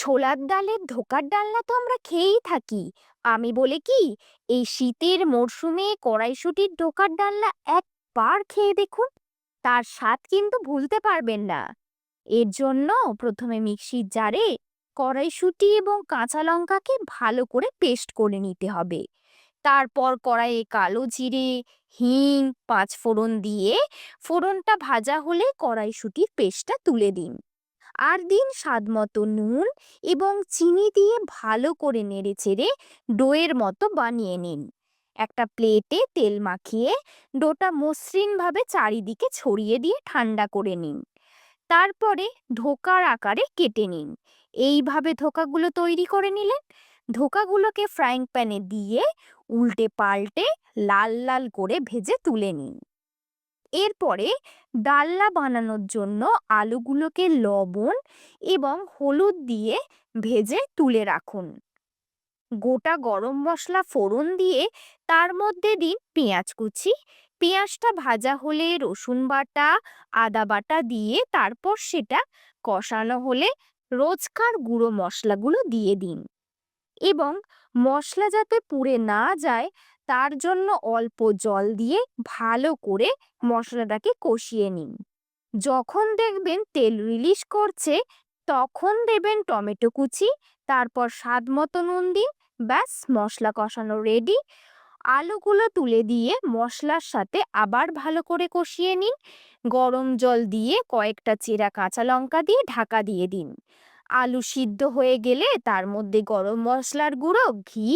ছোলার ডালের ধোকার ডালনা তো আমরা খেয়েই থাকি। আমি বলি কি, এই শীতের মরশুমে কড়াইশুঁটির ধোকার ডালনা একবার খেয়ে দেখুন, তার স্বাদ কিন্তু ভুলতে পারবেন না। এর জন্য প্রথমে মিক্সির জারে কড়াইশুঁটি এবং কাঁচা লঙ্কাকে ভালো করে পেস্ট করে নিতে হবে। তারপর কড়াইয়ে কালো জিরে, হিং, পাঁচ ফোড়ন দিয়ে ফোড়নটা ভাজা হলে কড়াইশুঁটির পেস্টটা তুলে দিন। আর দিন স্বাদমতো নুন এবং চিনি দিয়ে ভালো করে নেড়েচেড়ে ডোয়ের মতো বানিয়ে নিন। একটা প্লেটে তেল মাখিয়ে ডোটা মসৃণভাবে চারিদিকে ছড়িয়ে দিয়ে ঠান্ডা করে নিন। তারপরে ধোকার আকারে কেটে নিন। এইভাবে ধোকাগুলো তৈরি করে নিলেন। ধোকাগুলোকে ফ্রাইং প্যানে দিয়ে উল্টে পাল্টে লাল লাল করে ভেজে তুলে নিন। এরপরে ডালনা বানানোর জন্য আলুগুলোকে লবণ এবং হলুদ দিয়ে ভেজে তুলে রাখুন। গোটা গরম মশলা ফোড়ন দিয়ে তার মধ্যে দিন পেঁয়াজ কুচি। পেঁয়াজটা ভাজা হলে রসুন বাটা, আদা বাটা দিয়ে তারপর সেটা কষানো হলে রোজকার গুঁড়ো মশলাগুলো দিয়ে দিন এবং মশলা যাতে পুড়ে না যায় তার জন্য অল্প জল দিয়ে ভালো করে মশলাটাকে কষিয়ে নিন। যখন দেখবেন তেল রিলিজ করছে তখন দেবেন টমেটো কুচি, তারপর স্বাদ মতো নুন দিন। ব্যাস, মশলা কষানো রেডি। আলুগুলো তুলে দিয়ে মশলার সাথে আবার ভালো করে কষিয়ে নিন। গরম জল দিয়ে কয়েকটা চেরা কাঁচা লঙ্কা দিয়ে ঢাকা দিয়ে দিন। আলু সিদ্ধ হয়ে গেলে তার মধ্যে গরম মশলার গুঁড়ো, ঘি,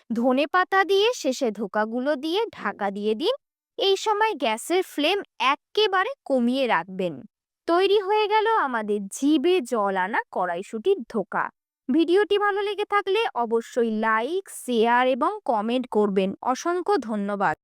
ধনেপাতা দিয়ে শেষে ধোকাগুলো দিয়ে ঢাকা দিয়ে দিন। এই সময় গ্যাসের ফ্লেম একেবারে কমিয়ে রাখবেন। তৈরি হয়ে গেল আমাদের জিভে জল আনা কড়াইশুঁটির ধোকা। ভিডিওটি ভালো লেগে থাকলে অবশ্যই লাইক, শেয়ার এবং কমেন্ট করবেন। অসংখ্য ধন্যবাদ।